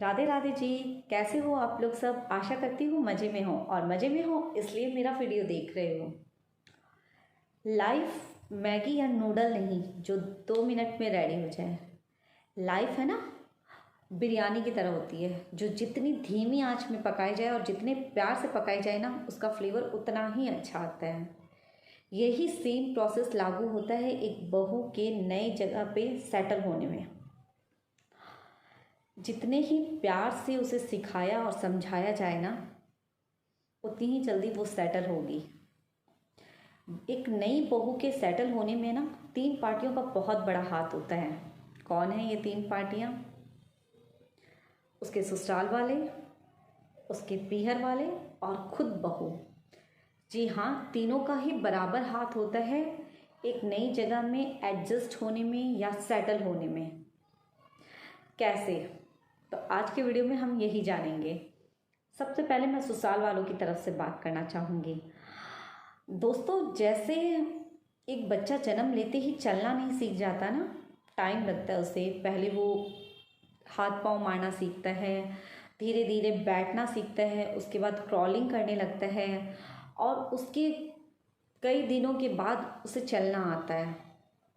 राधे राधे जी। कैसे हो आप लोग सब? आशा करती हूँ मज़े में हो, और मज़े में हो इसलिए मेरा वीडियो देख रहे हो। लाइफ मैगी या नूडल नहीं जो 2 मिनट में रेडी हो जाए। लाइफ है ना, बिरयानी की तरह होती है जो जितनी धीमी आंच में पकाई जाए और जितने प्यार से पकाई जाए ना, उसका फ्लेवर उतना ही अच्छा आता है। यही सेम प्रोसेस लागू होता है एक बहू के नई जगह पे सेटल होने में। जितने ही प्यार से उसे सिखाया और समझाया जाए ना, उतनी ही जल्दी वो सेटल होगी। एक नई बहू के सेटल होने में ना 3 पार्टियों का बहुत बड़ा हाथ होता है। कौन है ये 3 पार्टियाँ? उसके ससुराल वाले, उसके पीहर वाले और खुद बहू। जी हाँ, तीनों का ही बराबर हाथ होता है एक नई जगह में एडजस्ट होने में या सेटल होने में। कैसे? तो आज के वीडियो में हम यही जानेंगे। सबसे पहले मैं ससुराल वालों की तरफ से बात करना चाहूँगी। दोस्तों, जैसे एक बच्चा जन्म लेते ही चलना नहीं सीख जाता ना, टाइम लगता है उसे। पहले वो हाथ पांव मारना सीखता है, धीरे धीरे बैठना सीखता है, उसके बाद क्रॉलिंग करने लगता है और उसके कई दिनों के बाद उसे चलना आता है।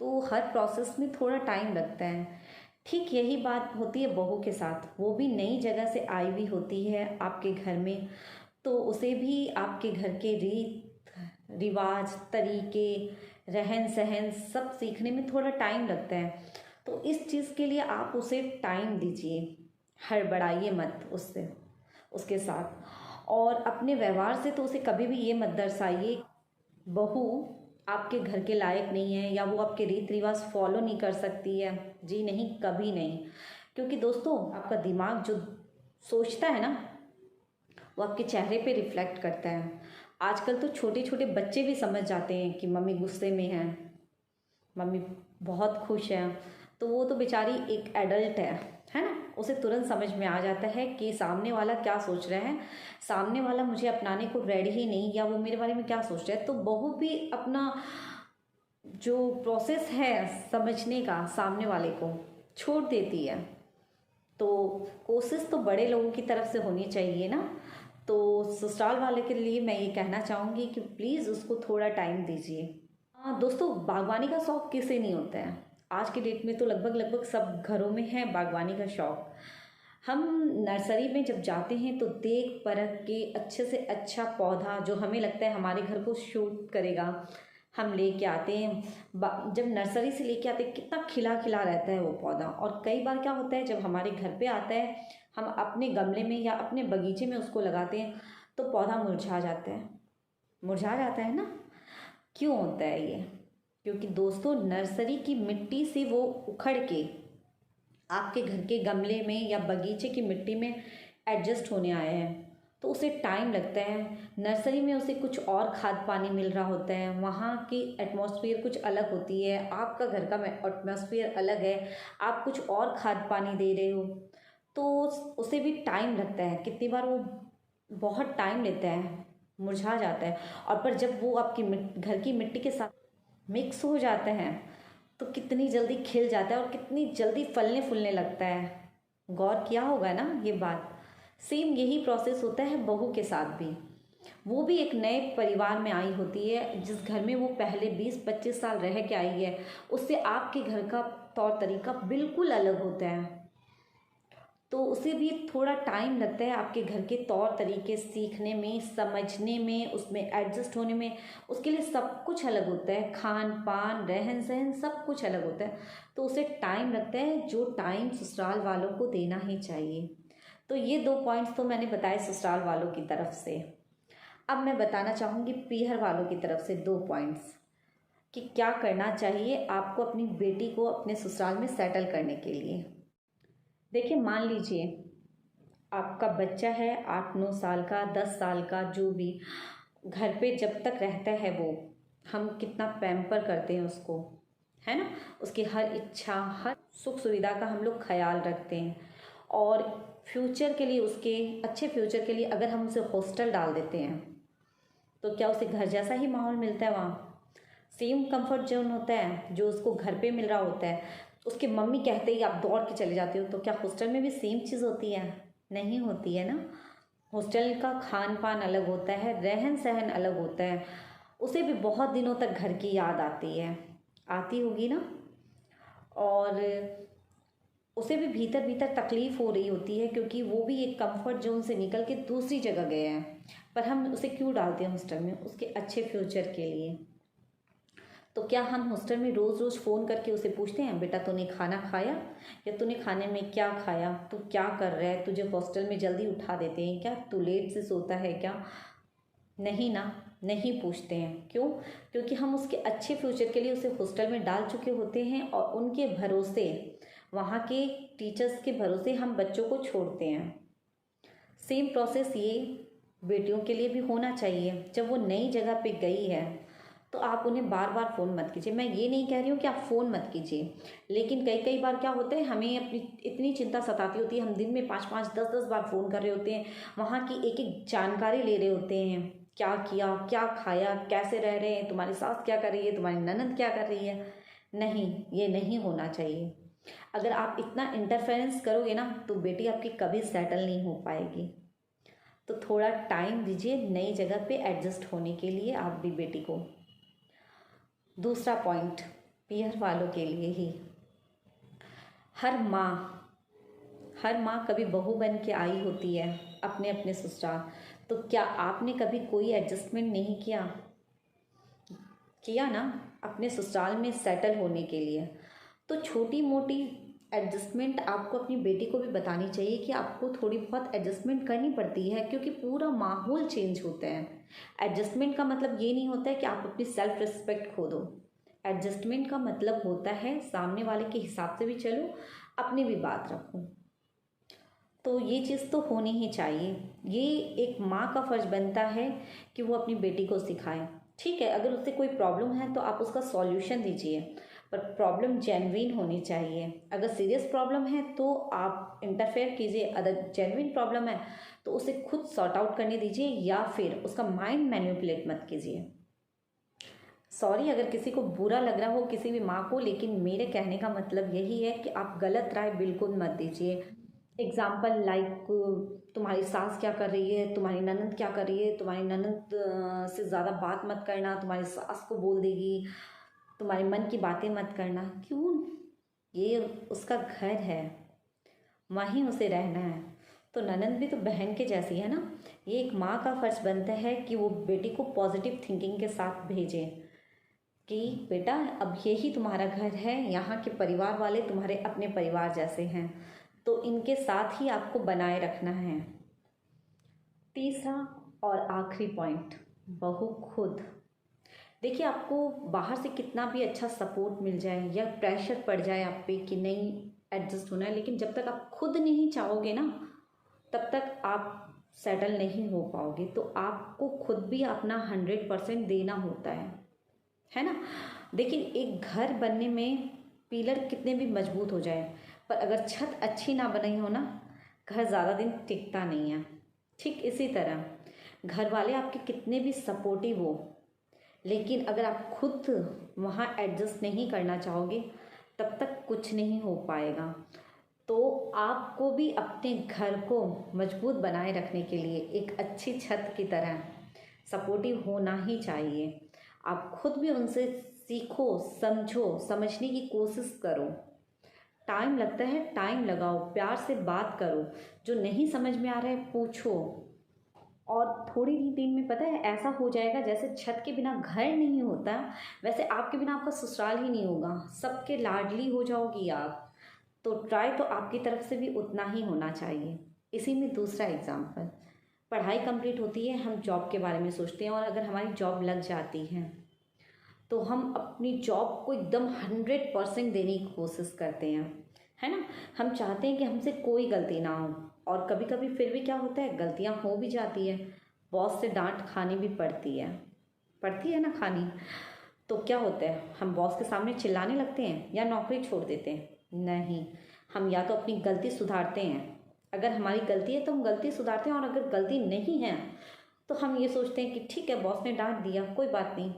तो हर प्रोसेस में थोड़ा टाइम लगता है। ठीक यही बात होती है बहू के साथ। वो भी नई जगह से आई हुई होती है आपके घर में, तो उसे भी आपके घर के रीत रिवाज, तरीके, रहन सहन सब सीखने में थोड़ा टाइम लगता है। तो इस चीज़ के लिए आप उसे टाइम दीजिए, हड़बड़ाइए मत उसके साथ। और अपने व्यवहार से तो उसे कभी भी ये मत दर्शाइए बहू आपके घर के लायक नहीं है या वो आपके रीत रिवाज फॉलो नहीं कर सकती है। जी नहीं, कभी नहीं। क्योंकि दोस्तों, आपका दिमाग जो सोचता है ना, वो आपके चेहरे पे रिफ्लेक्ट करता है। आजकल तो छोटे छोटे बच्चे भी समझ जाते हैं कि मम्मी गुस्से में है, मम्मी बहुत खुश है। तो वो तो बेचारी एक एडल्ट है ना, उसे तुरंत समझ में आ जाता है कि सामने वाला क्या सोच रहा है, सामने वाला मुझे अपनाने को रेडी ही नहीं, या वो मेरे बारे में क्या सोच रहा है। तो बहू भी अपना जो प्रोसेस है समझने का सामने वाले को छोड़ देती है। तो कोशिश तो बड़े लोगों की तरफ से होनी चाहिए ना। तो ससुराल वाले के लिए मैं ये कहना चाहूँगी कि प्लीज़ उसको थोड़ा टाइम दीजिए। हाँ दोस्तों, बागवानी का शौक़ किसे नहीं होता है? आज के डेट में तो लगभग सब घरों में है बागवानी का शौक़। हम नर्सरी में जब जाते हैं तो देख परख के अच्छे से अच्छा पौधा जो हमें लगता है हमारे घर को सूट करेगा, हम लेके आते हैं। जब नर्सरी से लेके आते हैं, कितना खिला खिला रहता है वो पौधा। और कई बार क्या होता है, जब हमारे घर पे आता है, हम अपने गमले में या अपने बगीचे में उसको लगाते हैं तो पौधा मुरझा जाता है। मुरझा जाता है ना, क्यों होता है ये? क्योंकि दोस्तों, नर्सरी की मिट्टी से वो उखड़ के आपके घर के गमले में या बगीचे की मिट्टी में एडजस्ट होने आए हैं। तो उसे टाइम लगता है। नर्सरी में उसे कुछ और खाद पानी मिल रहा होता है, वहाँ की एटमॉस्फेयर कुछ अलग होती है, आपका घर का एटमॉस्फेयर अलग है, आप कुछ और खाद पानी दे रहे हो। तो उसे भी टाइम लगता है। कितनी बार वो बहुत टाइम लेता है, मुरझा जाता है। और पर जब वो आपकी घर की मिट्टी के साथ मिक्स हो जाते हैं तो कितनी जल्दी खिल जाता है और कितनी जल्दी फलने फूलने लगता है। गौर किया होगा ना ये बात। सेम यही प्रोसेस होता है बहू के साथ भी। वो भी एक नए परिवार में आई होती है, जिस घर में वो पहले 20-25 साल रह के आई है, उससे आपके घर का तौर तरीका बिल्कुल अलग होता है। तो उसे भी थोड़ा टाइम लगता है आपके घर के तौर तरीके सीखने में, समझने में, उसमें एडजस्ट होने में। उसके लिए सब कुछ अलग होता है, खान पान, रहन सहन सब कुछ अलग होता है। तो उसे टाइम लगता है, जो टाइम ससुराल वालों को देना ही चाहिए। तो ये 2 पॉइंट्स तो मैंने बताए ससुराल वालों की तरफ से। अब मैं बताना चाहूँगी पीहर वालों की तरफ से 2 पॉइंट्स कि क्या करना चाहिए आपको अपनी बेटी को अपने ससुराल में सेटल करने के लिए। देखिए, मान लीजिए आपका बच्चा है 8-9 साल का, 10 साल का, जो भी घर पे जब तक रहता है वो हम कितना पैम्पर करते हैं उसको, है ना। उसकी हर इच्छा, हर सुख सुविधा का हम लोग ख्याल रखते हैं। और फ्यूचर के लिए, उसके अच्छे फ्यूचर के लिए अगर हम उसे हॉस्टल डाल देते हैं तो क्या उसे घर जैसा ही माहौल मिलता है? वहाँ सेम कंफर्ट जोन होता है जो उसको घर पे मिल रहा होता है। उसके मम्मी कहते ही आप दौड़ के चले जाते हो। तो क्या हॉस्टल में भी सेम चीज़ होती है? नहीं होती है ना। हॉस्टल का खान पान अलग होता है, रहन सहन अलग होता है। उसे भी बहुत दिनों तक घर की याद आती है, आती होगी ना। और उसे भी भीतर भीतर तकलीफ़ हो रही होती है, क्योंकि वो भी एक कंफर्ट जोन से निकल के दूसरी जगह गए हैं। पर हम उसे क्यों डालते हैं हॉस्टल में? उसके अच्छे फ्यूचर के लिए। तो क्या हम हॉस्टल में रोज़ रोज़ फ़ोन करके उसे पूछते हैं, बेटा तूने खाना खाया, या तूने खाने में क्या खाया, तू क्या कर रहा है, तुझे हॉस्टल में जल्दी उठा देते हैं क्या, तू लेट से सोता है क्या? नहीं ना, नहीं पूछते हैं। क्यों? क्योंकि हम उसके अच्छे फ्यूचर के लिए उसे हॉस्टल में डाल चुके होते हैं, और उनके भरोसे, वहाँ के टीचर्स के भरोसे हम बच्चों को छोड़ते हैं। सेम प्रोसेस ये बेटियों के लिए भी होना चाहिए। जब वो नई जगह पे गई है तो आप उन्हें बार बार फ़ोन मत कीजिए। मैं ये नहीं कह रही हूँ कि आप फ़ोन मत कीजिए, लेकिन कई कई बार क्या होता है, हमें अपनी इतनी चिंता सताती होती है, हम दिन में 5-5 10-10 बार फ़ोन कर रहे होते हैं, वहाँ की एक एक जानकारी ले रहे होते हैं, क्या किया, क्या खाया, कैसे रह रहे हैं, तुम्हारी सास क्या कर रही है, तुम्हारी ननद क्या कर रही है। नहीं, ये नहीं होना चाहिए। अगर आप इतना इंटरफेरेंस करोगे ना तो बेटी आपकी कभी सेटल नहीं हो पाएगी। तो थोड़ा टाइम दीजिए नई जगह पे एडजस्ट होने के लिए आप भी बेटी को। दूसरा पॉइंट, पीहर वालों के लिए ही, हर माँ कभी बहू बन के आई होती है अपने अपने ससुराल। तो क्या आपने कभी कोई एडजस्टमेंट नहीं किया ना अपने ससुराल में सेटल होने के लिए? तो छोटी मोटी एडजस्टमेंट आपको अपनी बेटी को भी बतानी चाहिए कि आपको थोड़ी बहुत एडजस्टमेंट करनी पड़ती है, क्योंकि पूरा माहौल चेंज होता है। एडजस्टमेंट का मतलब ये नहीं होता है कि आप अपनी सेल्फ रिस्पेक्ट खो दो। एडजस्टमेंट का मतलब होता है सामने वाले के हिसाब से भी चलो, अपनी भी बात रखो। तो ये चीज़ तो होनी ही चाहिए। ये एक माँ का फ़र्ज़ बनता है कि वो अपनी बेटी को सिखाए। ठीक है, अगर उससे कोई प्रॉब्लम है तो आप उसका सॉल्यूशन दीजिए, पर प्रॉब्लम जेन्युइन होनी चाहिए। अगर सीरियस प्रॉब्लम है तो आप इंटरफेयर कीजिए, अगर जेन्युइन प्रॉब्लम है तो उसे खुद सॉर्ट आउट करने दीजिए, या फिर उसका माइंड मैनिपुलेट मत कीजिए। सॉरी अगर किसी को बुरा लग रहा हो, किसी भी माँ को, लेकिन मेरे कहने का मतलब यही है कि आप गलत राय बिल्कुल मत दीजिए। एग्जाम्पल लाइक, तुम्हारी सास क्या कर रही है, तुम्हारी ननद क्या कर रही है, तुम्हारी ननद से ज़्यादा बात मत करना, तुम्हारी सास को बोल देगी, तुम्हारे मन की बातें मत करना। क्यों? ये उसका घर है, वहीं उसे रहना है। तो ननद भी तो बहन के जैसी है ना। ये एक माँ का फ़र्ज़ बनता है कि वो बेटी को पॉजिटिव थिंकिंग के साथ भेजे कि बेटा अब यही तुम्हारा घर है, यहाँ के परिवार वाले तुम्हारे अपने परिवार जैसे हैं, तो इनके साथ ही आपको बनाए रखना है। तीसरा और आखिरी पॉइंट, बहू खुद। देखिए, आपको बाहर से कितना भी अच्छा सपोर्ट मिल जाए या प्रेशर पड़ जाए आप पे कि नहीं एडजस्ट होना है, लेकिन जब तक आप खुद नहीं चाहोगे ना तब तक आप सेटल नहीं हो पाओगे। तो आपको खुद भी अपना 100% देना होता है ना। देखिए, एक घर बनने में पिलर कितने भी मजबूत हो जाए, पर अगर छत अच्छी ना बनी हो ना, घर ज़्यादा दिन टिकता नहीं है। ठीक इसी तरह घर वाले आपके कितने भी सपोर्टिव हो, लेकिन अगर आप खुद वहाँ एडजस्ट नहीं करना चाहोगे तब तक कुछ नहीं हो पाएगा। तो आपको भी अपने घर को मजबूत बनाए रखने के लिए एक अच्छी छत की तरह सपोर्टिव होना ही चाहिए। आप खुद भी उनसे सीखो, समझो, समझने की कोशिश करो। टाइम लगता है, टाइम लगाओ, प्यार से बात करो, जो नहीं समझ में आ रहा है पूछो, और थोड़ी ही दिन में पता है ऐसा हो जाएगा जैसे छत के बिना घर नहीं होता, वैसे आपके बिना आपका ससुराल ही नहीं होगा, सबके लाडली हो जाओगी आप। तो ट्राई तो आपकी तरफ से भी उतना ही होना चाहिए। इसी में दूसरा एग्जाम्पल, पढ़ाई कंप्लीट होती है, हम जॉब के बारे में सोचते हैं, और अगर हमारी जॉब लग जाती है तो हम अपनी जॉब को एकदम 100% देने की कोशिश करते हैं, है ना। हम चाहते हैं कि हमसे कोई गलती ना हो, और कभी कभी फिर भी क्या होता है, गलतियां हो भी जाती है, बॉस से डांट खानी भी पड़ती है ना खानी। तो क्या होता है, हम बॉस के सामने चिल्लाने लगते हैं या नौकरी छोड़ देते हैं? नहीं, हम या तो अपनी गलती सुधारते हैं, अगर हमारी गलती है तो हम गलती सुधारते हैं, और अगर गलती नहीं है तो हम ये सोचते हैं कि ठीक है बॉस ने डांट दिया, कोई बात नहीं,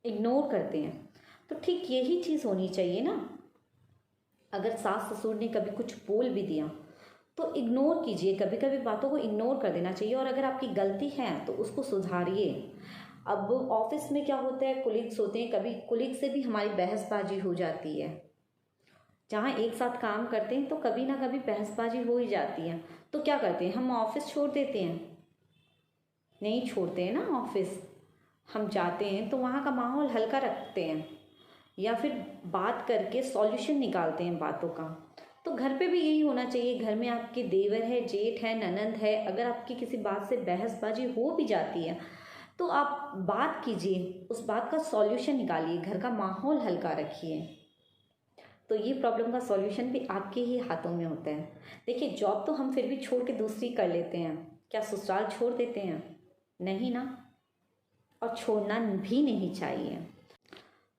इग्नोर करते हैं। तो ठीक यही चीज़ होनी चाहिए ना। अगर सास ससुर ने कभी कुछ बोल भी दिया तो इग्नोर कीजिए, कभी कभी बातों को इग्नोर कर देना चाहिए, और अगर आपकी गलती है तो उसको सुधारिए। अब ऑफिस में क्या होता है, कुलीग्स होते हैं, कभी कुलीग से भी हमारी बहसबाजी हो जाती है। जहाँ एक साथ काम करते हैं तो कभी ना कभी बहसबाजी हो ही जाती है। तो क्या करते हैं, हम ऑफिस छोड़ देते हैं? नहीं छोड़ते हैं ना ऑफिस। हम जाते हैं तो वहाँ का माहौल हल्का रखते हैं, या फिर बात करके सॉल्यूशन निकालते हैं बातों का। तो घर पे भी यही होना चाहिए। घर में आपके देवर है, जेठ है, ननंद है, अगर आपकी किसी बात से बहसबाजी हो भी जाती है तो आप बात कीजिए, उस बात का सॉल्यूशन निकालिए, घर का माहौल हल्का रखिए। तो ये प्रॉब्लम का सॉल्यूशन भी आपके ही हाथों में होता है। देखिए, जॉब तो हम फिर भी छोड़ के दूसरी कर लेते हैं, क्या ससुराल छोड़ देते हैं? नहीं ना, और छोड़ना भी नहीं चाहिए।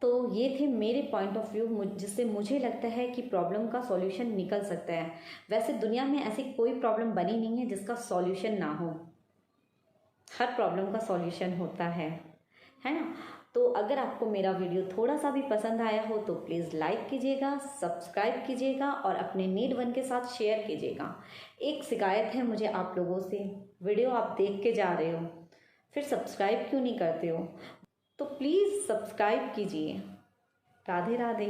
तो ये थे मेरे पॉइंट ऑफ व्यू, जिससे मुझे लगता है कि प्रॉब्लम का सॉल्यूशन निकल सकता है। वैसे दुनिया में ऐसी कोई प्रॉब्लम बनी नहीं है जिसका सॉल्यूशन ना हो, हर प्रॉब्लम का सॉल्यूशन होता है ना। तो अगर आपको मेरा वीडियो थोड़ा सा भी पसंद आया हो तो प्लीज़ लाइक कीजिएगा, सब्सक्राइब कीजिएगा और अपने नीड वन के साथ शेयर कीजिएगा। एक शिकायत है मुझे आप लोगों से, वीडियो आप देख के जा रहे हो फिर सब्सक्राइब क्यों नहीं करते हो? तो प्लीज़ सब्सक्राइब कीजिए। राधे राधे।